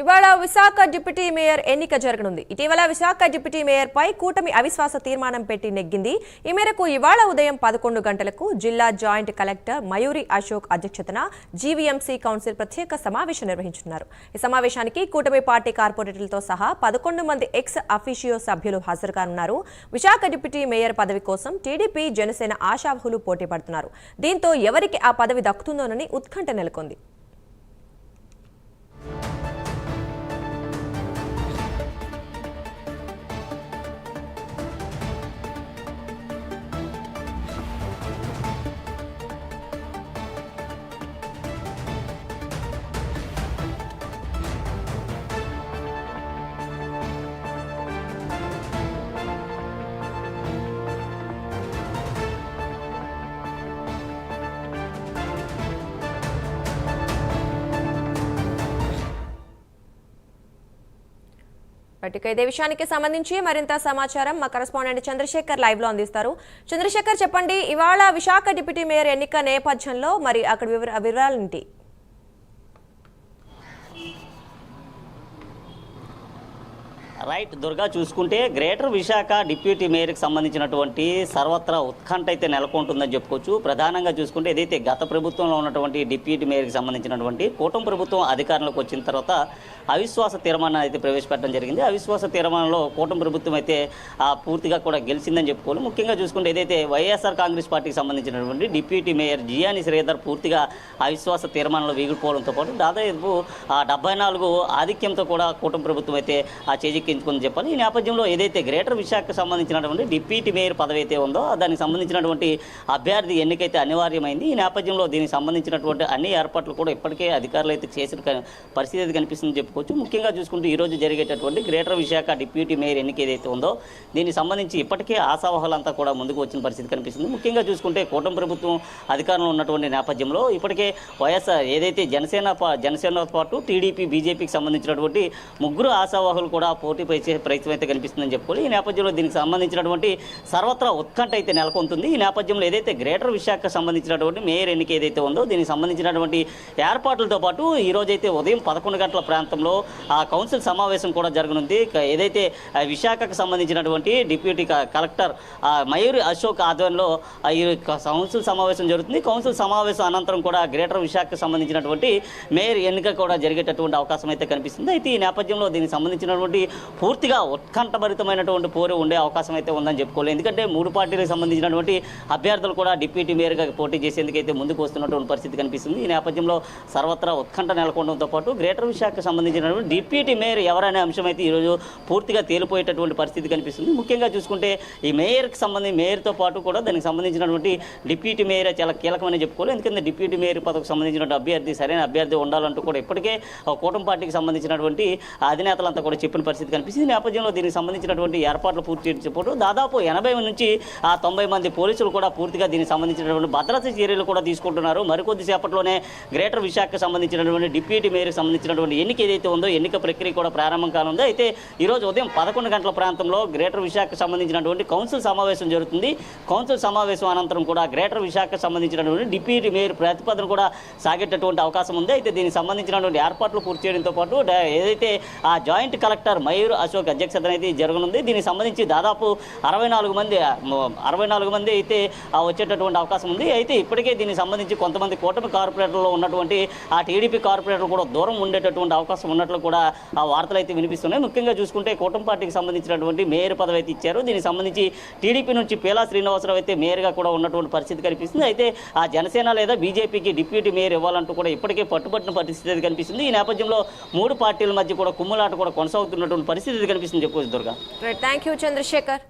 ఇవాళ Visakha deputy mayor ఎన్నిక జరగనుంది. ఇటీవల విశాఖ డిప్యూటీ మేయర్ పై కూటమి అవిశ్వాస తీర్మానం పెట్టి నెగ్గింది. ఈ మేరకు ఇవాళ ఉదయం 11 గంటలకు జిల్లా జాయింట్ కలెక్టర్ మయూరి అశోక్ అధ్యక్షతన జీవీఎంసీ కౌన్సిల్ ప్రత్యేక సమావేశం నిర్వహించనున్నారు. ఈ సమావేశానికి కూటమి పార్టీ కార్పొరేటర్లతో సహా 11 మంది ఎక్స్ అఫీషియో సభ్యులు హాజరుకానున్నారు. విశాఖ డిప్యూటీ మేయర్ పదవి కోసం టీడీపీ, జనసేన ఆశావహులు పోటీ పడుతున్నారు. దీంతో ఎవరికి ఆ పదవి దక్కుతుందోనని ఉత్కంఠ నెలకొంది. ఇదే విషయానికి సంబంధించి మరింత సమాచారం మా కరెస్పాండెంట్ చంద్రశేఖర్ లైవ్ లో అందిస్తారు. చంద్రశేఖర్, చెప్పండి, ఇవాళ విశాఖ డిప్యూటీ మేయర్ ఎన్నిక నేపథ్యంలో మరి అక్కడ వివరాలేంటి? రైట్ దుర్గా, చూసుకుంటే గ్రేటర్ విశాఖ డిప్యూటీ మేయర్కి సంబంధించినటువంటి సర్వత్రా ఉత్కంఠ అయితే నెలకొంటుందని చెప్పుకోవచ్చు. ప్రధానంగా చూసుకుంటే ఏదైతే గత ప్రభుత్వంలో ఉన్నటువంటి డిప్యూటీ మేయర్కి సంబంధించినటువంటి కూటమి ప్రభుత్వం అధికారంలోకి వచ్చిన తర్వాత అవిశ్వాస తీర్మానం అయితే ప్రవేశపెట్టడం జరిగింది. అవిశ్వాస తీర్మానంలో కూటమి ప్రభుత్వం అయితే పూర్తిగా కూడా గెలిచిందని చెప్పుకోవాలి. ముఖ్యంగా చూసుకుంటే ఏదైతే వైఎస్ఆర్ కాంగ్రెస్ పార్టీకి సంబంధించినటువంటి డిప్యూటీ మేయర్ జియాని శ్రీధర్ పూర్తిగా అవిశ్వాస తీర్మానంలో వీగిపోవడంతో పాటు దాదాపు 74 ఆధిక్యంతో కూడా కూటమి ప్రభుత్వం అయితే చేజిక్కించుకుందని చెప్పాలి. ఈ నేపథ్యంలో ఏదైతే గ్రేటర్ విశాఖకు సంబంధించినటువంటి డిప్యూటీ మేయర్ పదవి అయితే ఉందో దానికి సంబంధించినటువంటి అభ్యర్థి ఎన్నికైతే అనివార్యమైంది. ఈ నేపథ్యంలో దీనికి సంబంధించినటువంటి అన్ని ఏర్పాట్లు కూడా ఇప్పటికే అధికారులు అయితే చేసిన పరిస్థితి అయితే కనిపిస్తుందని చెప్పుకోవచ్చు. ముఖ్యంగా చూసుకుంటే ఈరోజు జరిగేటటువంటి గ్రేటర్ విశాఖ డిప్యూటీ మేయర్ ఎన్నిక ఏదైతే ఉందో దీనికి సంబంధించి ఇప్పటికే ఆశావహులంతా కూడా ముందుకు వచ్చిన పరిస్థితి కనిపిస్తుంది. ముఖ్యంగా చూసుకుంటే కూటమి ప్రభుత్వం అధికారంలో ఉన్నటువంటి నేపథ్యంలో ఇప్పటికే వైఎస్ఆర్ ఏదైతే జనసేనతో పాటు టీడీపీ, బీజేపీకి సంబంధించినటువంటి ముగ్గురు ఆశావహులు కూడా పోటీపై చేసే ప్రయత్నం అయితే కనిపిస్తుందని చెప్పుకోవాలి. ఈ నేపథ్యంలో దీనికి సంబంధించినటువంటి సర్వత్రా ఉత్కంఠ అయితే నెలకొంటుంది. ఈ నేపథ్యంలో ఏదైతే గ్రేటర్ విశాఖకు సంబంధించినటువంటి మేయర్ ఎన్నిక ఏదైతే ఉందో దీనికి సంబంధించినటువంటి ఏర్పాట్లతో పాటు ఈరోజు అయితే ఉదయం 11 గంటల ప్రాంతంలో ఆ కౌన్సిల్ సమావేశం కూడా జరగనుంది. ఏదైతే విశాఖకు సంబంధించినటువంటి డిప్యూటీ కలెక్టర్ మయూరి అశోక్ ఆధ్వర్యంలో ఈ కౌన్సిల్ సమావేశం జరుగుతుంది. కౌన్సిల్ సమావేశం అనంతరం కూడా గ్రేటర్ విశాఖకు సంబంధించినటువంటి మేయర్ ఎన్నిక కూడా జరిగేటటువంటి అవకాశం అయితే కనిపిస్తుంది. అయితే ఈ నేపథ్యంలో దీనికి సంబంధించినటువంటి పూర్తిగా ఉత్కంఠభరితమైనటువంటి పోరు ఉండే అవకాశం అయితే ఉందని చెప్పుకోలేదు. ఎందుకంటే 3 పార్టీలకు సంబంధించినటువంటి అభ్యర్థులు కూడా డిప్యూటీ మేయర్గా పోటీ చేసేందుకైతే ముందుకు వస్తున్నటువంటి పరిస్థితి కనిపిస్తుంది. ఈ నేపథ్యంలో సర్వత్రా ఉత్కంఠ నెలకొనడంతో పాటు గ్రేటర్ విశాఖకు సంబంధించినటువంటి డిప్యూటీ మేయర్ ఎవరనే అంశం అయితే ఈరోజు పూర్తిగా తేలిపోయేటటువంటి పరిస్థితి కనిపిస్తుంది. ముఖ్యంగా చూసుకుంటే ఈ మేయర్తో పాటు కూడా దానికి సంబంధించినటువంటి డిప్యూటీ మేయర్ చాలా కీలకమని చెప్పుకోవాలి. ఎందుకంటే డిప్యూటీ మేయర్ పదవికి సంబంధించినటువంటి అభ్యర్థి సరైన అభ్యర్థి ఉండాలంటూ కూడా ఇప్పటికే కూటమి పార్టీకి సంబంధించినటువంటి అధినేతలంతా కూడా చెప్పిన పరిస్థితి కనిపిస్తుంది. నేపథ్యంలో దీనికి సంబంధించినటువంటి ఏర్పాట్లు పూర్తి చేసేటప్పుడు దాదాపు 80 నుంచి 90 మంది పోలీసులు కూడా పూర్తిగా దీనికి సంబంధించినటువంటి భద్రతా చర్యలు కూడా తీసుకుంటున్నారు. మరికొద్ది సేపట్లోనే గ్రేటర్ విశాఖకు సంబంధించినటువంటి డిప్యూటీ మేయర్కి సంబంధించినటువంటి ఎన్నిక ఏదైతే ఉందో ఎన్నిక ప్రక్రియ కూడా ప్రారంభం కానుంది. అయితే ఈరోజు ఉదయం 11 గంటల ప్రాంతంలో గ్రేటర్ విశాఖకు సంబంధించినటువంటి కౌన్సిల్ సమావేశం జరుగుతుంది. కౌన్సిల్ సమావేశం అనంతరం కూడా గ్రేటర్ విశాఖకు సంబంధించినటువంటి డిప్యూటీ మేయర్ ప్రతిపాదన కూడా సాగేటటువంటి అవకాశం ఉంది. అయితే దీనికి సంబంధించినటువంటి ఏర్పాట్లు పూర్తి చేయడంతో పాటు ఏదైతే ఆ జాయింట్ కలెక్టర్ మయూర్ అశోక్ అధ్యక్షతన అయితే జరగనుంది. దీనికి సంబంధించి దాదాపు 64 మంది అయితే వచ్చేటటువంటి అవకాశం ఉంది. అయితే ఇప్పటికే దీనికి సంబంధించి కొంతమంది కూటమి కార్పొరేటర్లో ఉన్నటువంటి ఆ టీడీపీ కార్పొరేటర్ కూడా దూరం ఉండేటటువంటి అవకాశం ఉన్నట్లు కూడా ఆ వార్తలు అయితే వినిపిస్తున్నాయి. ముఖ్యంగా చూసుకుంటే కూటమి పార్టీకి సంబంధించినటువంటి మేయర్ పదవి అయితే ఇచ్చారు. దీనికి సంబంధించి టీడీపీ నుంచి పేలా శ్రీనివాసరావు అయితే మేయర్గా కూడా ఉన్నటువంటి పరిస్థితి కనిపిస్తుంది. అయితే ఆ జనసేన లేదా బీజేపీకి డిప్యూటీ మేయర్ ఇవ్వాలంటూ కూడా ఇప్పటికే పట్టుబట్టిన పరిస్థితి కనిపిస్తుంది. ఈ నేపథ్యంలో 3 పార్టీల మధ్య కూడా కుమ్ములాట కూడా కొనసాగుతున్నటువంటి పరిస్థితి కనిపిస్తుంది చెప్పుకోవచ్చు దుర్గా. Thank you Chandrasekhar.